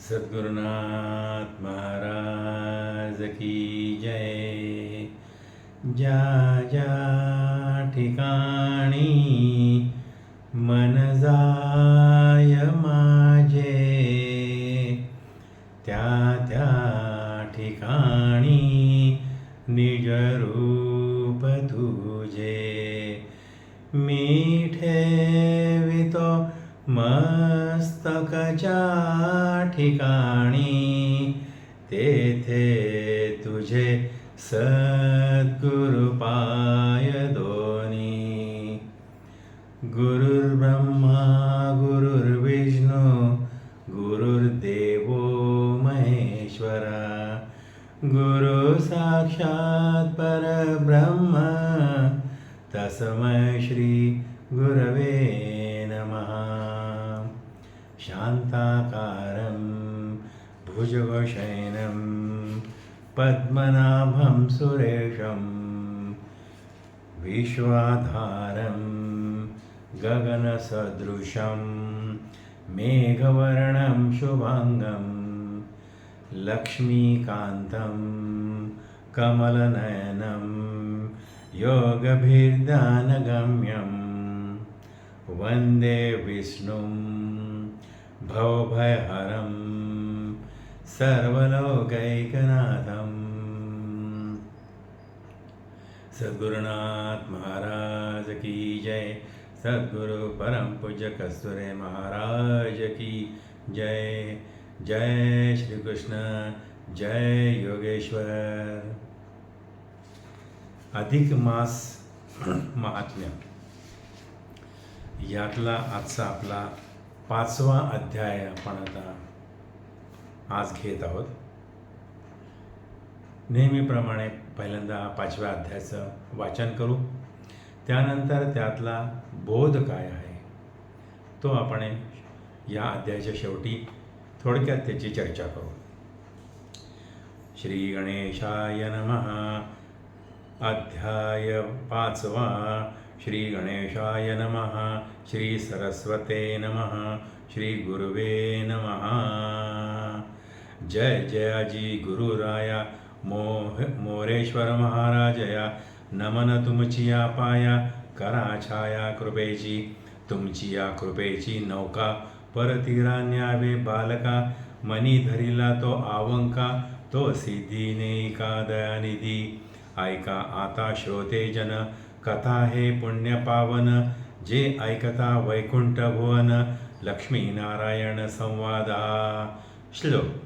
सद्गुरुनाथ महाराज की जय. ज्या ज्या ठिकाणी मन जाय माझे, त्या त्या ठिकाणी निज रूप तुझे. मी ठेवितो मस्तकच्या ठिकाणी, तेथे तुझे सद्गुरु पाय दोनी. गुरुर्ब्रह्मा गुरुर्विष्णू गुरुर्देवो महेश्वरा, गुरु साक्षात परब्रह्म तस्मै श्री गुरवे नमः. शांताकारं भुजगशयनं पद्मनाभं सुरेशं, विश्वाधारं गगनसदृशं मेघवर्णं शुभांगं, लक्ष्मीकान्तं कमलनयनं योगभिर्ध्यानगम्यं. वन्दे विष्णुं भवभयहरं सर्वलोकैकनाथं. सद्गुरुनाथ महाराज की जय. सद्गुरु परम पूज्य कस्तुरे महाराज की जय. जय श्री कृष्ण, जय योगेश्वर. अधिक मास महात्म्य यातला आजचा आपला 5वा अध्याय आपण आता आज घेत आहोत. नेहमीप्रमाणे पहिल्यांदा 5व्या अध्यायाचं वाचन करू, त्यानंतर त्यातला बोध काय आहे तो आपण या अध्यायाच्या शेवटी थोडक्यात त्याची चर्चा करू. श्री गणेशाय नमः. अध्याय 5वा. श्री गणेशाय नमः. श्री सरस्वते नमः. श्री गुरुवे नमः. जय जयाजी गुरुराया मोरेश्वर महाराजया. नमन तुमची या पाया, करा छाया कृपेची. तुमची या कृपेची नौका परतीरा न्यावे बालका. मनी धरिला तो आवंका, तो सिद्धीने का दयानिधी. ऐका आता श्रोते जन, कथा हे पुण्य पावन. जे ऐकता वैकुंठ भुवन, लक्ष्मी नारायण संवादा. श्लोक.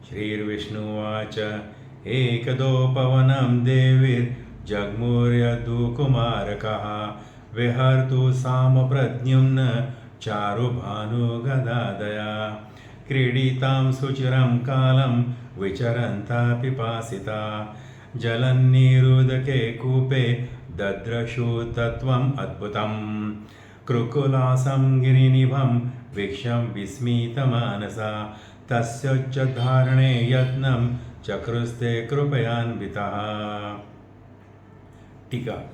श्रीर्विष्णुवाच. एकदो पवनं देवीर्जग्मुर्यदुकुमारकः. विहर्तु सामप्रद्युम्न चारुभानुगदादया. क्रीडितां सुचिरं कालं विचरन्ता पिपासिता. जलन्निरुदके कूपे दद्रशु तत्त्वम् अद्भुतं. कृकुलासं गिरिनिभं वीक्ष्य विस्मितमानसा. तस्योच्चारणे यत्नं चक्रुस्ते कृपयान्वितः. टीका.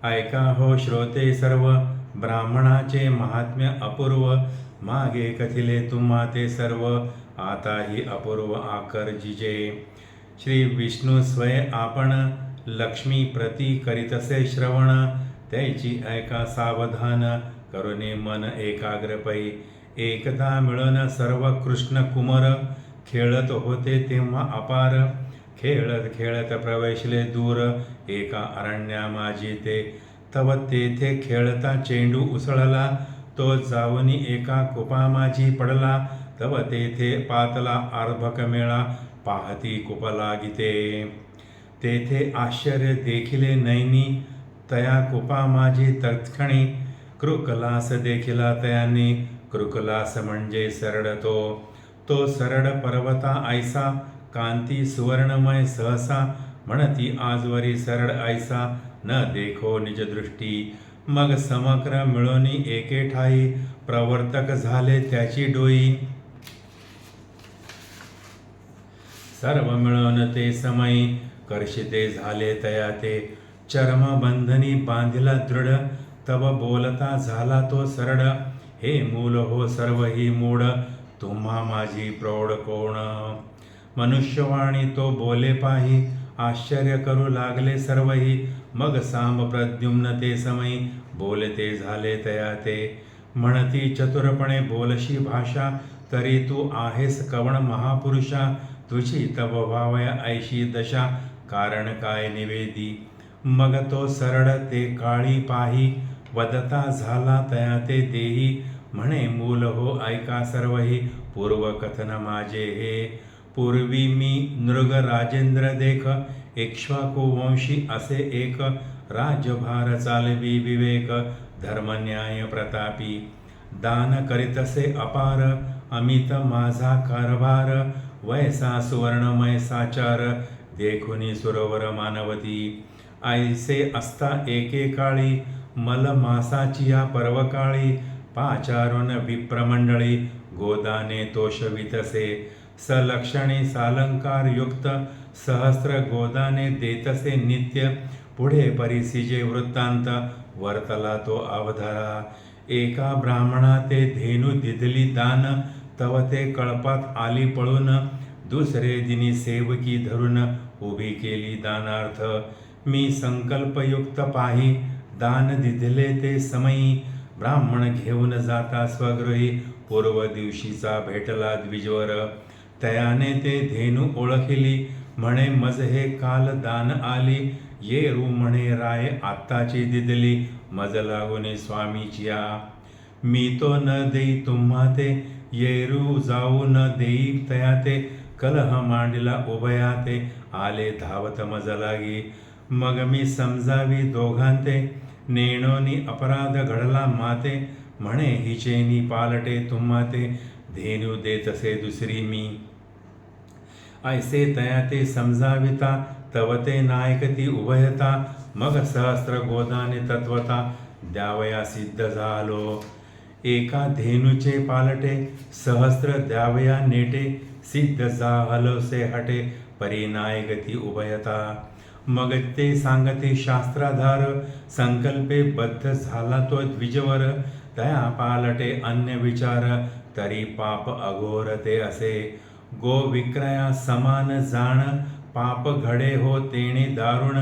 ऐका हो श्रोते सर्व, ब्राह्मणाचे महात्म्य अपूर्व. मागे कथिले तुम्हा ते सर्व, आताही अपूर्व आकर्जिजे. श्री विष्णू स्वय आपण, लक्ष्मी प्रती करीतसे श्रवण. त्याची ऐका सावधान, करुणे मन एकाग्रपै. एकदा मिळून सर्व कृष्ण कुमार, खेळत होते तेव्हा अपार. खेळत खेळत प्रवेशले दूर, एका अरण्या माझी ते. तव तेथे खेळता चेंडू उसळला, तो जावनी एका कुपा माझी पडला. तव तेथे पातला अर्भक मेळा, पाहती कुप लागिते. तेथे आश्चर्य देखिले नैनी, तया कुपा माझी तत्क्षणी. कृकलास देखिला तयाने, कृकलास म्हणजे सरड तो. तो सरड पर्वता ऐसा, कांती सुवर्णमय सहसा. म्हणती आजवरी सरड ऐसा, न देखो निज दृष्टी. मग समग्र मिळोनी एके ठाई, प्रवर्तक झाले त्याची डोई. सर्व मिळून ते समयी, कर्षिते झाले तया ते. चर्मबंधनी बांधिला दृढ, तव बोलता झाला तो सरड. हे मूल हो सर्व ही मूढ, तुम्हा माझी प्रौढ कोण. मनुष्यवाणी तो बोले पाही, आश्चर्य करू लागले सर्वही. मग सांब प्रद्युम्न ते समयी, बोलते झाले तया ते. म्हणती चतुरपणे बोलशी भाषा, तरी तू आहेस कवण महापुरुषा. तुझी तव व्हावया ऐशी दशा, कारण काय निवेदी. मग तो सरळ ते काळी पाही, वदता झाला तया ते देही. म्हणे मूल हो ऐका सर्वही, पूर्वकथन माझे हे. पूर्वी मी नृग राजेंद्र देख, इक्ष्वाकुवंशी असे एक. राज्यभार चालवी विवेक, धर्मन्याय प्रतापी. दान करीतसे अपार, अमित माझा कारभार. वैसा सुवर्णमय साचार, देखुनी सुरवर मानवती. ऐसे असता एकेकाळी, मलमासाची या पर्वकाळी. पाचारून विप्रमंडळी, गोदाने तोषवितसे. सलक्षणी सालंकार युक्त, सहस्र गोदाने देतसे नित्य. पुढे परिसिजे वृत्तांत, वर्तला तो अवधरा. एका ब्राह्मणा ते धेनू दिधली दान, तव ते कळपात आली पळून. दुसरे दिनी सेवकी धरून, उभी केली दानार्थ. मी संकल्पयुक्त पाही, दान दिधले ते समयी. ब्राह्मण घेऊन जाता स्वगृही, पूर्व दिवशीचा भेटला द्विजवर. तयाने ते धेनू ओळखिली, म्हणे मज हे काल दान आली. येरू म्हणे राय आत्ताची दिदली, मज लागुने स्वामीचिया. मी तो न देई तुम्हा ते, येरू जाऊ न देई तया ते. कलह मांडला उभया ते, आले धावत मज लागी. मग मी समजावी दोघांते, नेणोनी अपराध घडला माते. म्हणे हिचेनी पालटे तुम्हा ते, धेनू देतसे दुसरी मी. ऐसे तया ते समजाविता, तव ते नायकती उभयता. मग सहस्त्र गोदाने तत्वता, द्यावया सिद्ध झालो. एका धेनूचे पालटे, सहस्त्र द्यावया नेटे. सिद्ध झालोसे हटे, परिनायकती उभयता. मग ते सांगते शास्त्राधार, संकल्पे बद्ध झाला तो द्विजवर. तया पालटे अन्य विचार, तरी पाप अघोर ते असे. गो विक्रया समान जाण, पाप घडे हो तेणे दारुण.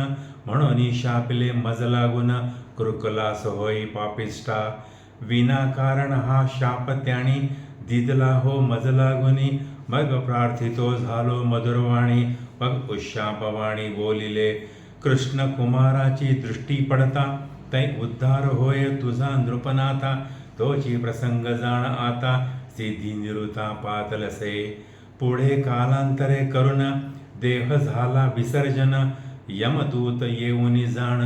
म्हणून शापिले मज लागून, कृकलास होई पापिष्टा. विनाकारण हा शाप त्याणी, दिदला हो मज लागुनी. मग प्रार्थितो झालो मधुरवाणी, मग उशापवाणी बोलिले. कृष्ण कुमाराची दृष्टी पडता, तै उद्धार होय तुझा नृपनाथा. तोची प्रसंग जाण आता, सिद्धी निरुता पातलसे. पुढे कालांतरे करून, देह झाला विसर्जन. यमदूत येऊनी जाण,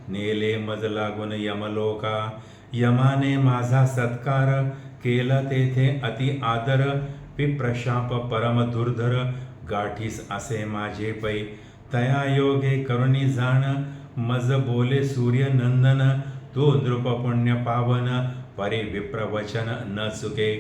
नेले मज लागून यमलोका. यमाने माझा सत्कार, केला तेथे अति आदर. विप्रशाप परम दुर्धर, गाठीस असे माझे पै. तया योगे करुणी जाण, मज बोले सूर्य नंदन. तो नृप पुण्य पावन, परी विप्रवचन न चुके.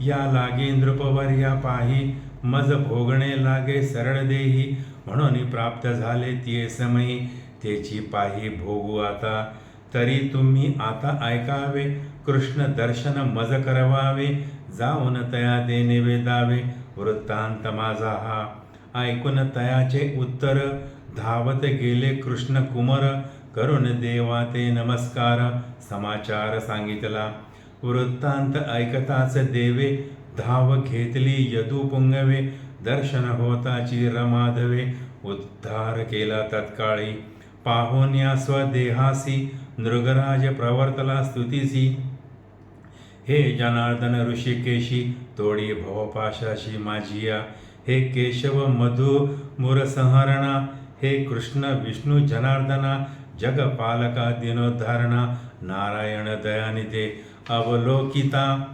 या लागे नृपवर्या पाही, मज भोगणे लागे सरळ देही. म्हणून प्राप्त झाले ते समयी, तेची पाही भोगू आता. तरी तुम्ही आता ऐकावे, कृष्ण दर्शन मज करवावे. जाऊन तया ते निवेदावे, वृत्तांत माझा हा. ऐकून तयाचे उत्तर, धावत गेले कृष्ण कुमार. करून देवा ते नमस्कार, समाचार सांगितला. वृत्तांत ऐकताच देवे, धाव घेतली यदू पुंगवे. दर्शन होताची रमाधवे, उद्धार केला तत्काळी. पाहून या स्वदेहासी, नृगराज प्रवर्तला स्तुतीसी. हे जनार्दन ऋषिकेशी, तोडी भवपाशाशी माझिया. हे केशव मधु मुरसंहरणा, हे कृष्ण विष्णू जनार्दना. जगपालका दिनोद्धारणा, नारायण दयानिधे अवलोकिता.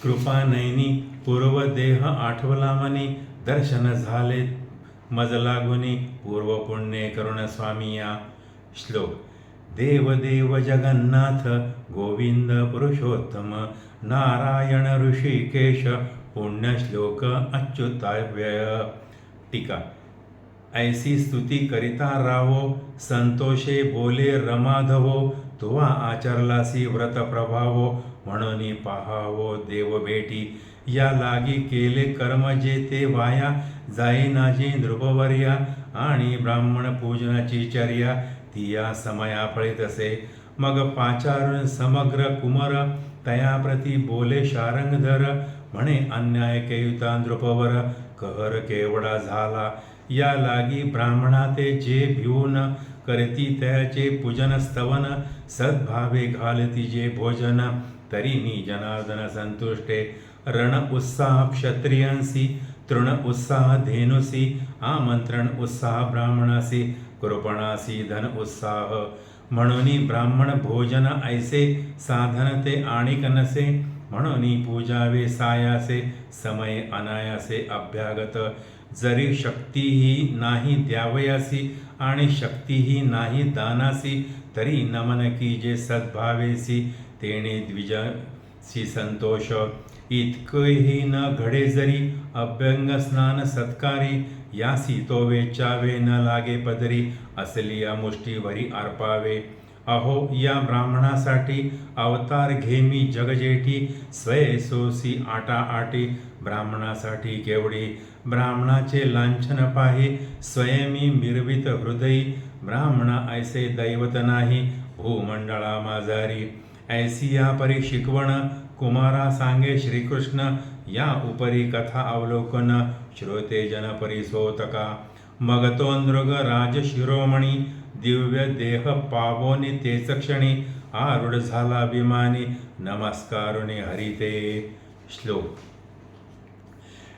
कृपानयनी पूर्वदेह आठवला मनी. दर्शन झाले मज लागुनी, पूर्व पुण्ये करुण स्वामिया. श्लोक. देवदेव जगन्नाथ, गोविंद पुरुषोत्तम. नारायण ऋषिकेश, पुण्यश्लोक अच्युताव्यय. टीका. ऐसी स्तुती करिता रावो, संतोषे बोले रमाधवो, तुवा आचरलासी व्रत प्रभावो, म्हणून पाहावो देव भेटी. या लागी केले कर्म जे ते वाया, जाईनाजी नृपवर्या, आणि ब्राह्मण पूजनाची चर्या, ती या समया फळितसे. मग पाचारून समग्र कुमर, तयाप्रती बोले शारंगधर, म्हणे अन्याय केयुता नृपवर, कहर केवढा झाला. या लागी ब्राह्मणा ते जे भिवून, करती त्याचे पूजन स्तवन, सद्भावे घालती जे भोजन, तरी मी जनार्दन संतुष्टे. रण उत्साह क्षत्रियांसी, तृण उत्साह धेनुसी, आमंत्रण उत्साह ब्राह्मणासी, कृपणासी धन उत्साह. म्हणून ब्राह्मण भोजन ऐसे, साधन ते आणिक नसे, म्हणून पूजावे सायासे, समय अनायासे अभ्यागत. जरी शक्तीही नाही द्यावयासी, आणि शक्तीही नाही दानासी, तरी नमन की जे सद्भावेसी, तेणे द्विजासी संतोष. इतकेही न घडे जरी, अभ्यंग स्नान सत्कारी, यासी तो वेचावे न लागे पदरी, असली या मुष्टीभरी अर्पावे. अहो या ब्राह्मणासाठी अवतार घेमी जगजेठी, स्वय सोसी आटा आटी, ब्राह्मणासाठी केवढी. ब्राह्मणाचे लांछन पाहे, स्वयमी मिरवित हृदयी, ब्राह्मणा ऐसे दैवत नाही, भूमंडळा माझारी. ऐसी या परी शिकवण, कुमारा सांगे श्रीकृष्ण, या उपरी कथा अवलोकन, श्रोते जन परिसोतका. मग तो नृग राज शिरोमणी, दिव्य देह पावोनी तेच क्षणी, आरूढ झाला विमानी, नमस्कारुणी हरिते. श्लोक.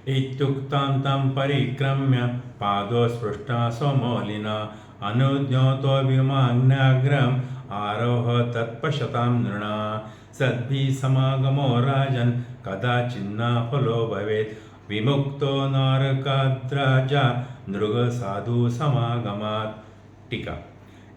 इत्युक्तं तं परिक्रम्य, पादो स्पृष्टा स्वमौलिना, अनुज्ञोतो विमान्याग्रम, आरोह तत्पशतां नृणा. सद्भिः समागमो राजन्, कदाचिन्ना फलो भवेत्, विमुक्तो नरकाद्राजा, नृग साधू समागमात. टीका.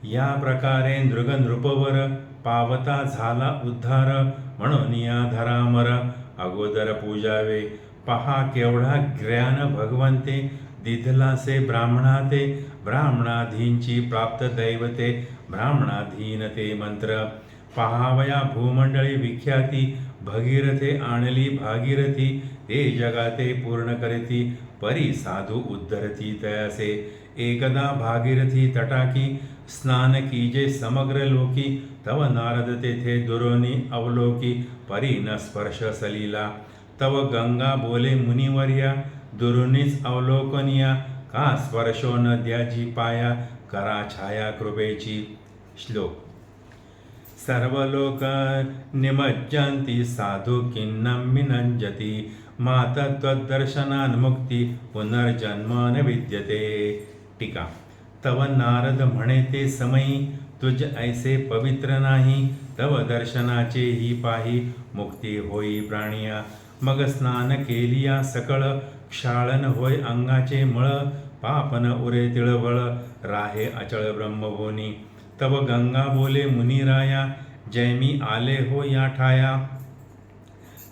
या प्रकारे नृग नृपवर, पावता झाला उद्धार, म्हणून या धरामर, अगोदर पूजावे. पहा केवढा ज्ञान भगवंते, दिधलासे ब्राह्मणाते, ब्राह्मणाधींची प्राप्त दैवते, ब्राह्मणाधीन ते मंत्र. पहावया भूमंडळी विख्याती, भगीरथे आणली भागीरथी, ते जगाते पूर्ण करीती, परी साधू उद्धरती तयासे. एकदा भागीरथी तटाकी, स्नान कीजे समग्र लोकी, तव नारद तेथे दुरोनी अवलोकी, परी न स्पर्श सलीला. तव गंगा बोले मुनिवर्या, दुरुनीच अवलोकनिया, का स्पर्शो न द्याजी पाया, करा छाया कृपेची. श्लोक. सर्वलोक निमज्जन्ति, साधु खिन्नं विनञ्जति, मातत्वदर्शनान्मुक्ती, पुनर्जन्म न विद्यते. टीका. तव नारद म्हणे ते समयी, तुझ ऐसे पवित्र नाही, तव दर्शनाचे ही पाही, मुक्ती होई प्राणिया. मग स्नान केलिया सकळ, क्षाळन होय अंगाचे मळ, पापन उरे तिळवळ, राहे अचळ ब्रह्मभुनी. तव गंगा बोले मुनिराया, जैमी आले हो या ठाया,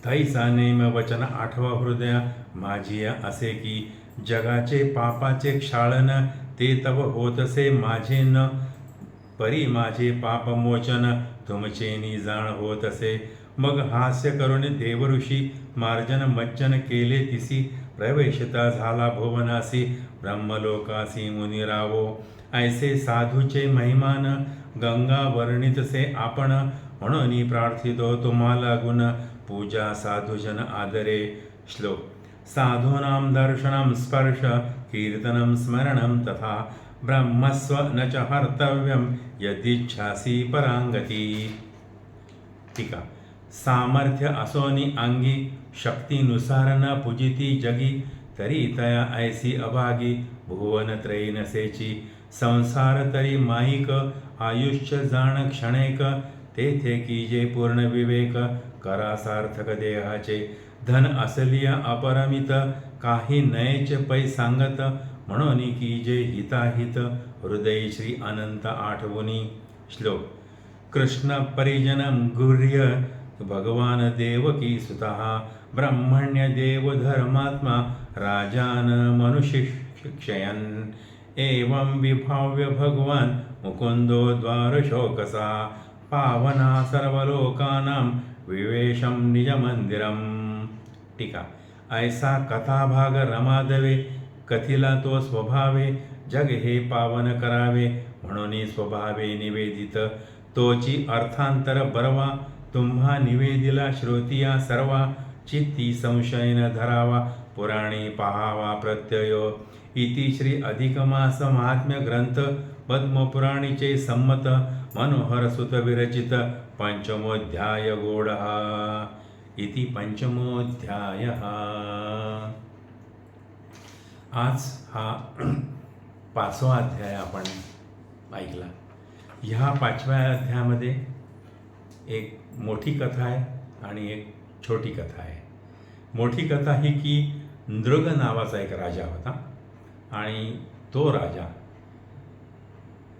तैसा नेम वचन आठवा हृदया, माझिया असे की. जगाचे पापाचे क्षाळन, ते तव होतसे माझे न, परी माझे पापमोचन, तुमचे निजाण होतसे. मग हास्य करून देवऋषी, मार्जन मज्जन केले तिसी, प्रवेशता झाला भुवनासी, ब्रह्मलोकासी मुनिरावो. ऐसे साधूचे महिमान, गंगा वर्णितसे आपण, म्हणून प्रार्थितो तुम्हाला गुण, पूजा साधुजन आदरे. श्लोक. साधूनां दर्शनं स्पर्श, कीर्तनं स्मरणं तथा, ब्रह्मस्व न च हर्तव्यं, यदिच्छासी परांगती. टीका. सामर्थ्य असोनी अंगी, शक्तीनुसार न पूजिती जगी, तरी तया ऐसी अभागी, भुवन त्रयी नसेची. संसार तरी माईक, आयुष्य जाण क्षणेक, तेथे कीजे पूर्ण विवेक, करा सार्थक देहाचे. धन असलिया अपरमित, काही नयेच पै सांगत, म्हणून कीजे हिताहित, हृदय श्री अनंत आठवुनी. श्लोक. कृष्ण परिजनम गुह्य, भगवान देवकी सुतः, ब्रह्मण्य देव धर्मात्मा, राजान मनुष्य शिक्षयन्. एवं विभाव्य भगवान मुकुंदो द्वारशोकसा पावना सर्वलोकानां विवेशं निजमंदिरम. टीका. ऐसा कथाभाग रमादवे, कथिला तो स्वभावे, जग हे पावन करावे, म्हणून स्वभावे निवेदित, तोची अर्थांतर बरवा, तुम्हा निवेदिला श्रोतिया सर्वा, चित्ती संशय न धरावा, पुराणी पहावा प्रत्ययो. इति श्री अधिकमास महात्म्य ग्रंथ पद्मपुराणीचे संमत मनोहर सुत विरचित पंचमोध्याय गोडः. इति पंचमोध्यायः. आज हा 5वा अध्याय आपण ऐकला. ह्या 5व्या अध्यायामध्ये एक मोठी कथा आहे आणि एक छोटी कथा आहे. मोठी कथा ही की नृग नावाचा एक राजा होता आणि तो राजा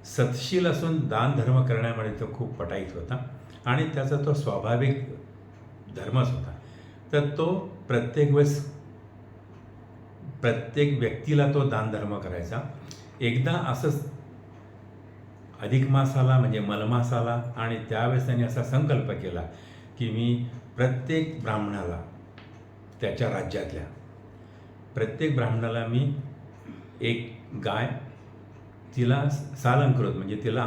सतशील असून दानधर्म करण्यामध्ये तो खूप पटाईत होता आणि त्याचा तो स्वाभाविक धर्मच होता. तर तो प्रत्येक व्यक्तीला तो दानधर्म करायचा. एकदा असंच अधिक मास आला म्हणजे मलमास आला आणि त्यावेळेस त्यांनी असा संकल्प केला की मी प्रत्येक ब्राह्मणाला त्याच्या राज्यातल्या प्रत्येक ब्राह्मणाला मी एक गाय, तिला सालंकृत म्हणजे तिला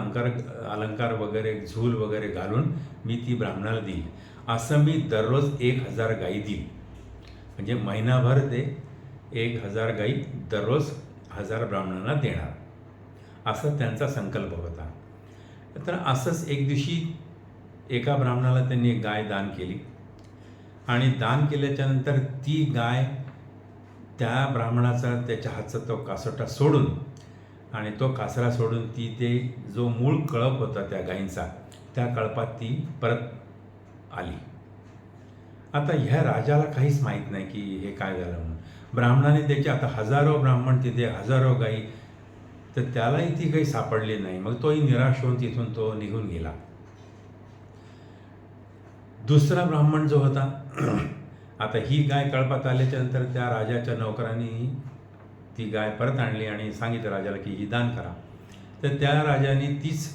अलंकार वगैरे झूल वगैरे घालून मी ती ब्राह्मणाला देईल. असं मी दररोज 1000 गायी देईल. म्हणजे महिनाभर ते 1000 गायी दररोज 1000 ब्राह्मणांना देणार, असा त्यांचा संकल्प होता. तर असंच एक दिवशी एका ब्राह्मणाला त्यांनी एक गाय दान केली आणि दान केल्याच्यानंतर ती गाय त्या ब्राह्मणाचा त्याच्या हातचा तो कासोटा सोडून आणि तो कासरा सोडून ती ते जो मूळ कळप होता त्या गायींचा त्या कळपात ती परत आली. आता ह्या राजाला काहीच माहीत नाही की हे काय झालं म्हणून. ब्राह्मणाने त्याचे आता हजारो ब्राह्मण तिथे, हजारो गायी, तर त्यालाही ती काही सापडली नाही. मग तोही निराश होऊन तिथून तो निघून गेला. दुसरा ब्राह्मण जो होता, आता ही गाय कळपात आल्याच्यानंतर त्या राजाच्या नौकरांनी ती गाय परत आणली आणि सांगितलं राजाला की ही दान करा. तर त्या राजाने तीच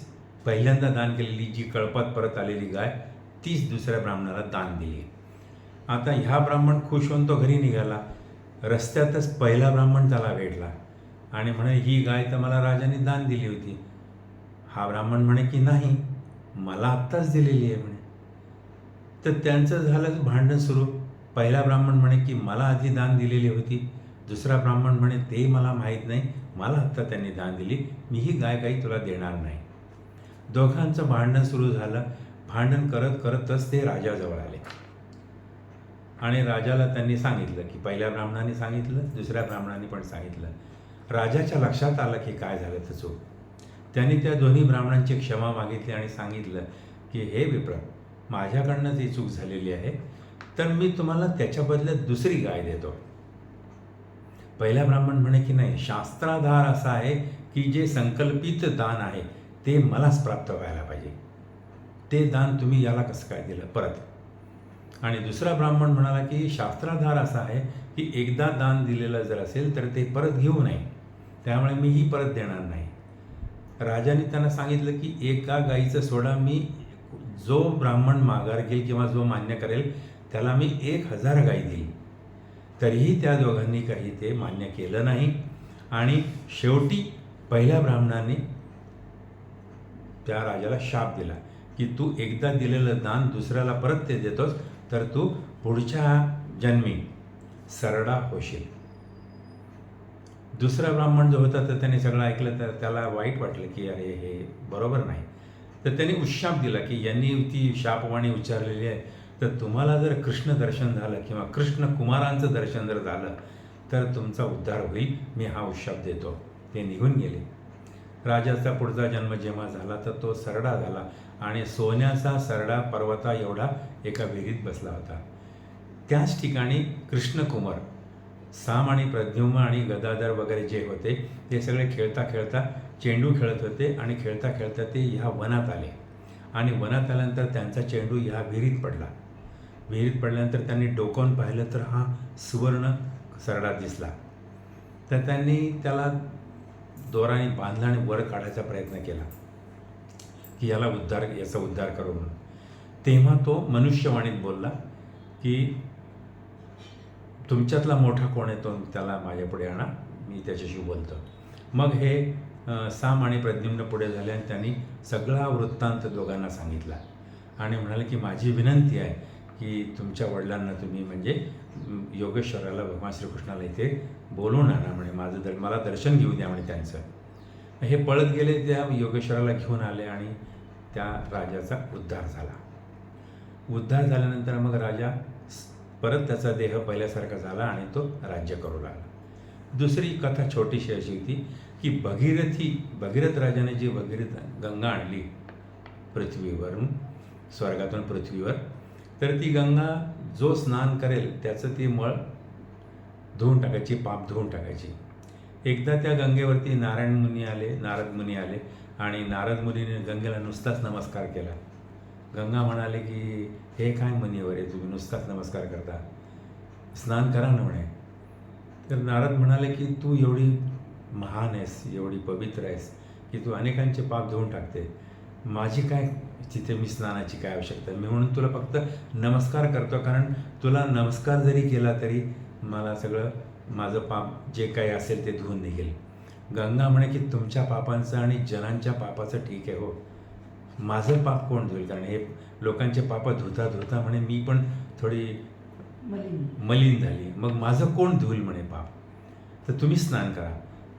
पहिल्यांदा दान केलेली जी कळपात परत आलेली गाय तीच दुसऱ्या ब्राह्मणाला दान दिली. आता ह्या ब्राह्मण खुश होऊन तो घरी निघाला. रस्त्यातच पहिला ब्राह्मण त्याला भेटला आणि म्हणे ही गाय तर मला राजाने दान दिली होती. हा ब्राह्मण म्हणे की नाही, मला आत्ताच दिलेली आहे म्हणे. तर त्यांचं झालं भांडण सुरू. पहिला ब्राह्मण म्हणे की मला आधी दान दिलेली होती. दुसरा ब्राह्मण म्हणे ते मला माहीत नाही, मला आत्ता त्यांनी दान दिली, मी ही गाय काही तुला देणार नाही. दोघांचं भांडण सुरू झालं. भांडण करत करतच ते राजाजवळ आले आणि राजाला त्यांनी सांगितलं की पहिल्या ब्राह्मणाने सांगितलं, दुसऱ्या ब्राह्मणाने पण सांगितलं. राजाच्या लक्षात आलं की काय झालं तर चूक. त्यांनी त्या दोन्ही ब्राह्मणांची क्षमा मागितली आणि सांगितलं की हे विप्र, माझ्याकडनं ती चूक झालेली आहे, तर मी तुम्हाला त्याच्या बदल्यात दुसरी गाय देतो. पहिला ब्राह्मण म्हणे की नाही, शास्त्राधार असा आहे की जे संकल्पित दान आहे ते मलाच प्राप्त व्हायला पाहिजे, ते दान तुम्ही याला कसं काय दिलं परत. आणि दुसरा ब्राह्मण म्हणाला की शास्त्राधार असा आहे की एकदा दान दिलेलं जर असेल तर ते परत घेऊ नये, त्यामुळे मी ही परत देणार नाही. राजाने त्यांना सांगितलं की एका गाईचं सोडा, मी जो ब्राह्मण माघार घेईल किंवा जो मान्य करेल त्याला मी 1000 गाई देईल. तरीही त्या दोघांनी काही ते मान्य केलं नाही आणि शेवटी पहिल्या ब्राह्मणाने त्या राजाला शाप दिला की तू एकदा दिलेलं दान दुसऱ्याला परत ते देतोस तर तू पुढच्या जन्मी सरडा होशील. दुसरा ब्राह्मण जो होता तर त्याने सगळं ऐकलं तर त्याला वाईट वाटलं की अरे हे बरोबर नाही. तर त्यांनी उशाप दिला की यांनी ती शापवाणी उच्चारलेली आहे, तर तुम्हाला जर कृष्ण दर्शन झालं किंवा कृष्ण कुमारांचं दर्शन जर झालं तर तुमचा उद्धार होईल, मी हा उशाप देतो. ते निघून गेले. राजाचा पुढचा जन्म जेव्हा झाला तर तो सरडा झाला आणि सोन्याचा सरडा पर्वता एवढा एका विहिरीत बसला होता. त्याच ठिकाणी कृष्णकुमार, साम आणि प्रद्युम्न आणि गदाधर वगैरे जे होते ते सगळे खेळता खेळता चेंडू खेळत होते आणि खेळता खेळता ते ह्या वनात आले आणि वनात आल्यानंतर त्यांचा चेंडू ह्या विहिरीत पडला. विहिरीत पडल्यानंतर त्यांनी डोकावून पाहिलं तर हा सुवर्ण सरडा दिसला. तर त्यांनी त्याला दोराने बांधला आणि वर काढायचा प्रयत्न केला की याचा उद्धार करू म्हणून. तेव्हा तो मनुष्यवाणीत बोलला की तुमच्यातला मोठा कोण आहे तो त्याला माझ्यापुढे आणा, मी त्याच्याशी बोलतो. मग हे साम आणि प्रद्युम्न पुढे झाले आणि त्यांनी सगळा वृत्तांत दोघांना सांगितला आणि म्हणाले की माझी विनंती आहे की तुमच्या वडिलांना तुम्ही म्हणजे योगेश्वराला भगवान श्रीकृष्णाला इथे बोलवून आणा म्हणे, मला दर्शन घेऊ द्या म्हणे त्यांचं. हे पळत गेले, त्या योगेश्वराला घेऊन आले आणि त्या राजाचा उद्धार झाला. उद्धार झाल्यानंतर मग राजा परत त्याचा देह पहिल्यासारखा झाला आणि तो राज्य करू लागला. दुसरी कथा छोटीशी अशी होती की भगीरथ राजाने जी भगीरथ गंगा आणली पृथ्वीवरून, स्वर्गातून पृथ्वीवर, तर ती गंगा जो स्नान करेल त्याचं ती मळ धुवून टाकायची, पाप धुवून टाकायची. एकदा त्या गंगेवरती नारद मुनी आले आणि नारद मुनीने गंगेला नुसताच नमस्कार केला. गंगा म्हणाले की हे काय मुनीवर आहे, तुम्ही नुसताच नमस्कार करता, स्नान करा ना म्हणे. तर नारद म्हणाले की तू एवढी महान आहेस, एवढी पवित्र आहेस की तू अनेकांचे पाप धुवून टाकते, माझी काय तिथे मी स्नानाची काय आवश्यकता, मी म्हणून तुला फक्त नमस्कार करतो, कारण तुला नमस्कार जरी केला तरी मला सगळं माझं पाप जे काही असेल ते धुवून निघेल. गंगा म्हणे की तुमच्या पापांचं आणि जनांच्या पापाचं ठीक आहे हो, माझं पाप कोण धुईल, कारण हे लोकांचे पाप धुता धुता म्हणे मी पण थोडी मलिन झाली, मग माझं कोण धुईल म्हणे पाप, तर तुम्ही स्नान करा.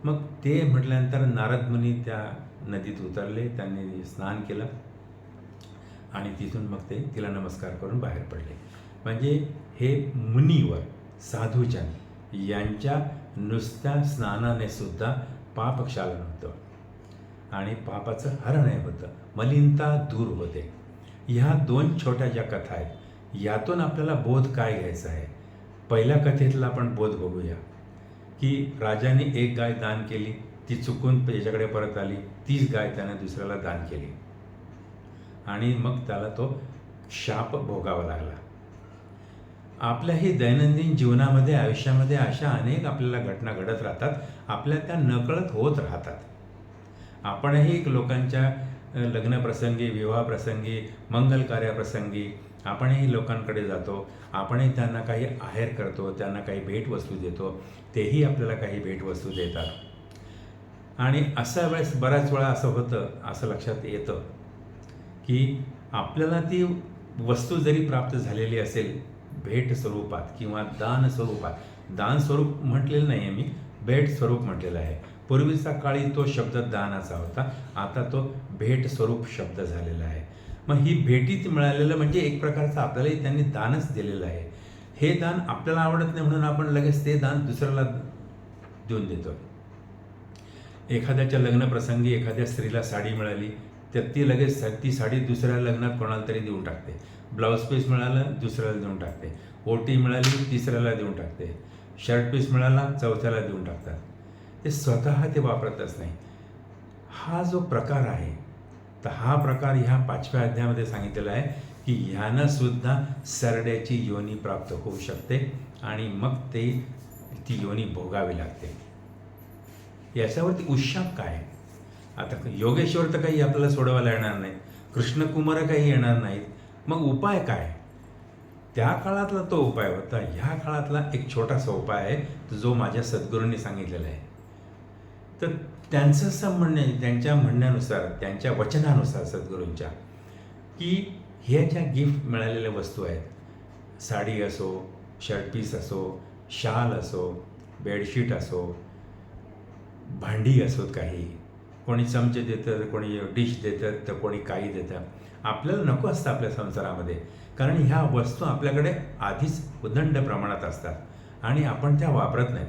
मग ते म्हटल्यानंतर नारद मुनी त्या नदीत उतरले, त्यांनी स्नान केलं आणि तिथून मग ते तिला नमस्कार करून बाहेर पडले. म्हणजे हे मुनीवर, साधूजन यांच्या नुसत्या स्नानाने सुद्धा पापक्षालन होतं आणि पापाचं हरण होतं, मलिनता दूर होते. ह्या दोन छोट्या ज्या कथा आहेत, यातून आपल्याला बोध काय घ्यायचा आहे. पहिल्या कथेतला आपण बोध बघूया की राजाने एक गाय दान केली, ती चुकून याच्याकडे परत आली, तीच गाय त्याने दुसऱ्याला दान केली आणि मग त्याला तो शाप भोगावा लागला. आपल्याही दैनंदिन जीवनामध्ये, आयुष्यामध्ये अशा अनेक आपल्याला घटना घडत राहतात, आपल्या त्या नकळत होत राहतात. आपणही लोकांच्या लग्नप्रसंगी, विवाहप्रसंगी, मंगल कार्याप्रसंगी आपणही लोकांकडे जातो, आपणही त्यांना काही आहेर करतो, त्यांना काही भेटवस्तू देतो, तेही आपल्याला काही भेटवस्तू देतात. आणि अशा वेळेस बऱ्याच वेळा असं होतं, असं लक्षात येतं की आपल्याला ती वस्तू जरी प्राप्त झालेली असेल भेट स्वरूपात किंवा दान स्वरूपात, दान स्वरूप म्हटलेलं नाही आहे मी, भेट स्वरूप म्हटलेलं आहे. पूर्वीचा काळी तो शब्द दानाचा होता, आता तो भेट स्वरूप शब्द झालेला आहे. मग ही भेटीत मिळालेलं म्हणजे एक प्रकारचं आपल्यालाही त्यांनी दानच दिलेलं आहे. हे दान आपल्याला आवडत नाही म्हणून आपण लगेच ते दान दुसऱ्याला देऊन देतो. एखाद्याच्या लग्नप्रसंगी एखाद्या स्त्रीला साडी मिळाली तर ती लगेच ती साडी दुसऱ्या लग्नात कोणाला तरी देऊन टाकते. ब्लाऊज पीस मिळालं दुसऱ्याला देऊन टाकते, ओटी मिळाली तिसऱ्याला देऊन टाकते, शर्ट पीस मिळाला चौथ्याला देऊन टाकतात. ते स्वतः ते वापरतच नाही. हा जो प्रकार आहे, तर हा प्रकार ह्या 5व्या अध्यायामध्ये सांगितलेला आहे की ह्यानं सुद्धा सरड्याची योनी प्राप्त होऊ शकते आणि मग ती योनी भोगावी लागते. याच्यावरती उशाप काय? आता योगेश्वर तर काही आपल्याला सोडवायला येणार नाही, कृष्णकुमार काही येणार नाहीत, मग उपाय काय? त्या काळातला तो उपाय होता. ह्या काळातला एक छोटासा उपाय आहे जो माझ्या सद्गुरूंनी सांगितलेला आहे. तर त्यांचं असं म्हणणं आहे, त्यांच्या म्हणण्यानुसार, त्यांच्या वचनानुसार सद्गुरूंच्या, की ह्या ज्या गिफ्ट मिळालेल्या वस्तू आहेत, साडी असो, शर्ट पीस असो, शाल असो, बेडशीट असो, भांडी असोत, काही कोणी चमचे देतं, कोणी डिश देतं, तर कोणी काही देतं. आपल्याला नको असतं आपल्या संसारामध्ये, कारण ह्या वस्तू आपल्याकडे आधीच उदंड प्रमाणात असतात आणि आपण त्या वापरत नाहीत.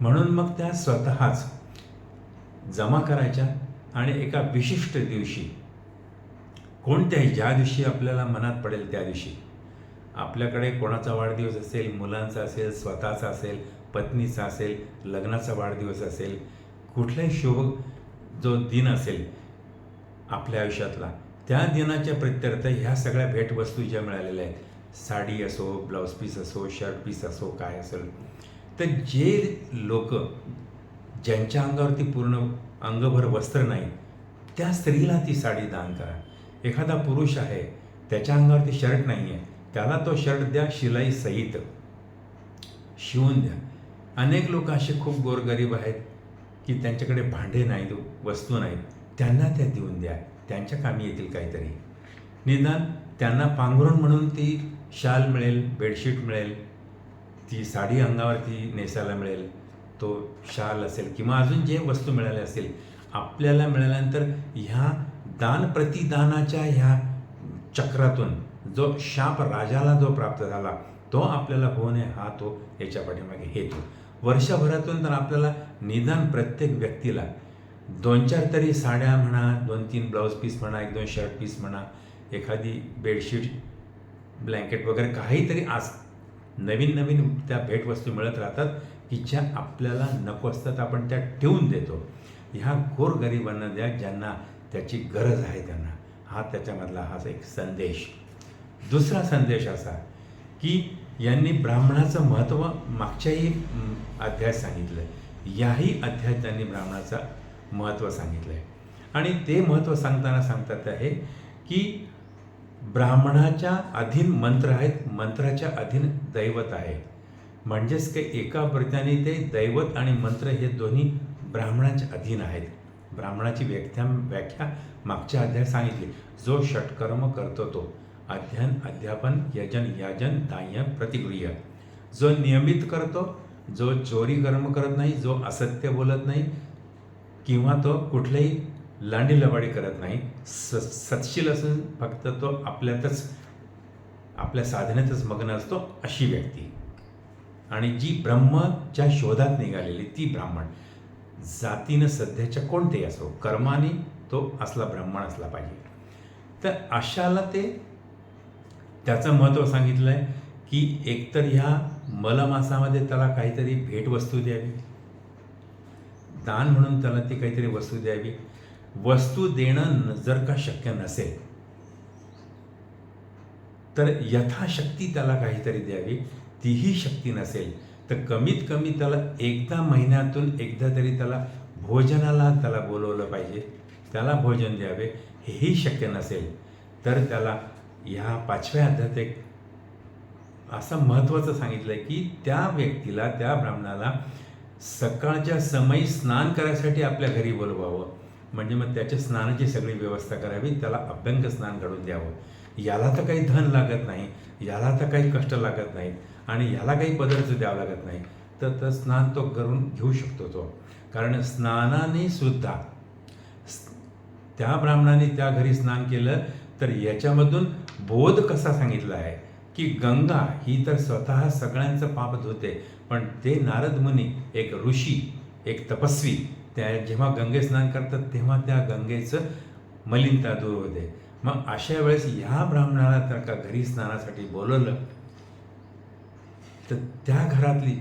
म्हणून मग त्या स्वतःच जमा करायच्या आणि एका विशिष्ट दिवशी, कोणत्याही ज्या दिवशी आपल्याला मनात पडेल त्या दिवशी, आपल्याकडे कोणाचा वाढदिवस असेल, मुलांचा असेल, स्वतःचा असेल, पत्नीचा असेल, लग्नाचा वाढदिवस असेल, कुठलाही शुभ जो दिन असेल आपल्या आयुष्यातला, त्या दिनाच्या प्रित्यर्थ ह्या सगळ्या भेटवस्तू ज्या मिळालेल्या आहेत, साडी असो, ब्लाऊज पीस असो, शर्ट पीस असो, काय असेल, तर जे लोक ज्यांच्या अंगावरती पूर्ण अंगभर वस्त्र नाही, त्या स्त्रीला ती साडी दान करा. एखादा पुरुष आहे, त्याच्या अंगावरती शर्ट नाही आहे, त्याला तो शर्ट द्या शिलाईसहित, शिवून द्या. अनेक लोक असे खूप गोरगरीब आहेत की त्यांच्याकडे भांडे नाहीत, वस्तू नाहीत, त्यांना त्या देऊन द्या, त्यांच्या कामी येतील काहीतरी. निदान त्यांना पांघरुण म्हणून ती शाल मिळेल, बेडशीट मिळेल, ती साडी अंगावरती नेसायला मिळेल, तो शाल असेल किंवा अजून जे वस्तू मिळाल्या असतील. आपल्याला मिळाल्यानंतर ह्या दान प्रतिदानाच्या ह्या चक्रातून जो शाप राजाला जो प्राप्त झाला तो आपल्याला होऊ नये, हा तो याच्या पाठीमागे हेतू. वर्षभरातून तर आपल्याला निदान प्रत्येक व्यक्तीला 2-4 तरी साड्या म्हणा, 2-3 ब्लाऊज पीस म्हणा, 1-2 शर्ट पीस म्हणा, एखादी बेडशीट, ब्लँकेट वगैरे काहीतरी आज नवीन नवीन त्या भेटवस्तू मिळत राहतात की ज्या आपल्याला नको असतात, आपण त्या ठेवून देतो. ह्या गोरगरिबांना द्या, ज्यांना त्याची गरज आहे त्यांना. हा त्याच्यामधला हा एक संदेश. दुसरा संदेश असा की यांनी ब्राह्मणाचं महत्त्व मागच्याही अध्यायात सांगितलं आहे, याही अध्यायात त्यांनी ब्राह्मणाचं महत्त्व सांगितलं आहे. आणि ते महत्त्व सांगताना सांगतात आहे की ब्राह्मणाच्या अधीन मंत्र आहेत, मंत्राच्या अधीन दैवत आहे. म्हणजेच की एका प्रत्याने ते दैवत आणि मंत्र हे दोन्ही ब्राह्मणाच्या अधीन आहेत. ब्राह्मणाची व्याख्या मागच्या अध्यायात सांगितली. जो षटकर्म करतो तो अध्ययन, अध्यापन, यजन, याजन, दाह्य, प्रतिगृह्य, जो नियमित करतो, जो चोरी कर्म करत नाही, जो असत्य बोलत नाही किंवा तो कुठलेही लांडीलबाडी करत नाही, सत्शील असून फक्त तो आपल्यातच, आपल्या साधनेतच मग्न असतो, अशी व्यक्ती. आणि जी ब्रह्मच्या शोधात निघालेली ती ब्राह्मण, जातीनं सध्याच्या कोणतेही असो, कर्माने तो असला ब्राह्मण असला पाहिजे. तर अशाला ते त्याचं महत्त्व सांगितलं आहे की एकतर ह्या मलमासामध्ये त्याला काहीतरी भेटवस्तू द्यावी, दान म्हणून त्याला ती काहीतरी वस्तू द्यावी. वस्तू देणं जर का शक्य नसेल तर यथाशक्ती त्याला काहीतरी द्यावी. तीही शक्ती नसेल तर कमीत कमी त्याला एकदा महिन्यातून एकदा तरी त्याला भोजनाला त्याला बोलवलं पाहिजे, त्याला भोजन द्यावे. हेही शक्य नसेल तर त्याला ह्या 5व्या अध्यायात एक असं महत्त्वाचं सांगितलं आहे की त्या व्यक्तीला, त्या ब्राह्मणाला सकाळच्या समयी स्नान करायसाठी आपल्या घरी बोलवावं. म्हणजे मग त्याच्या स्नानाची सगळी व्यवस्था करावी, त्याला अभ्यंग स्नान घडून द्यावं. याला तर काही धन लागत नाही, याला तर काही कष्ट लागत नाहीत आणि याला काही पदार्थ द्यावं लागत नाही, तर स्नान तो करून घेऊ शकतो तो. कारण स्नानाने सुद्धा त्या ब्राह्मणाने त्या घरी स्नान केलं तर याच्यामधून बोध कसा सांगितला आहे की गंगा ही तर स्वतः सगळ्यांचं पाप धुते, पण ते नारद मुनी, एक ऋषी, एक तपस्वी, त्या जेव्हा गंगे स्नान करतात तेव्हा त्या गंगेचं मलिनता दूर होते. मग अशा वेळेस ह्या ब्राह्मणाला तर का घरी स्नानासाठी बोलवलं तर त्या घरातली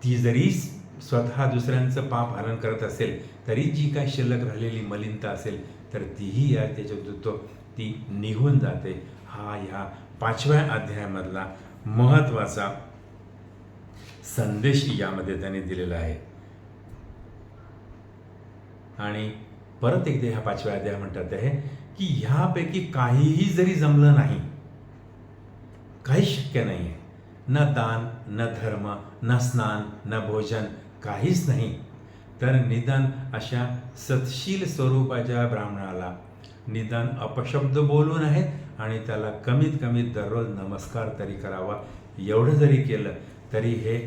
ती जरी स्वतः दुसऱ्यांचं पाप हरण करत असेल तरी जी काय शिल्लक राहिलेली मलिनता असेल तर तीही या त्याच्यात ती निघून जाते. हा ह्या 5व्या अध्यायामधला महत्त्वाचा संदेश यामध्ये त्याने दिलेला आहे. आणि परत एकदा ह्या 5व्या अध्याय म्हणतात आहे की ह्यापैकी काहीही जरी जमलं नाही, काही शक्य नाही आहे, न दान, न धर्म, न स्नान, न भोजन, काहीच नाही, तर निदान अशा सत्शील स्वरूपाच्या ब्राह्मणाला निदान अपशब्द बोलून आहेत आणि त्याला कमीत कमी दररोज नमस्कार तरी करावा. एवढं जरी केलं तरी हे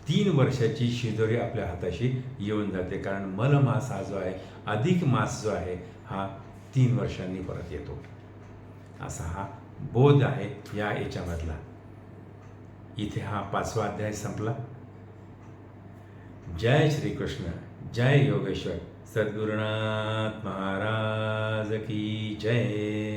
3 वर्षाची शिदोरी आपल्या हाताशी येऊन जाते. कारण मलमास हा जो आहे, अधिक मास जो आहे, हा 3 वर्षांनी परत येतो. असा हा बोध आहे या याच्यामधला. इथे हा 5वा अध्याय संपला. जय श्रीकृष्ण, जय योगेश्वर, सद्गुरुनाथ महाराज की जय.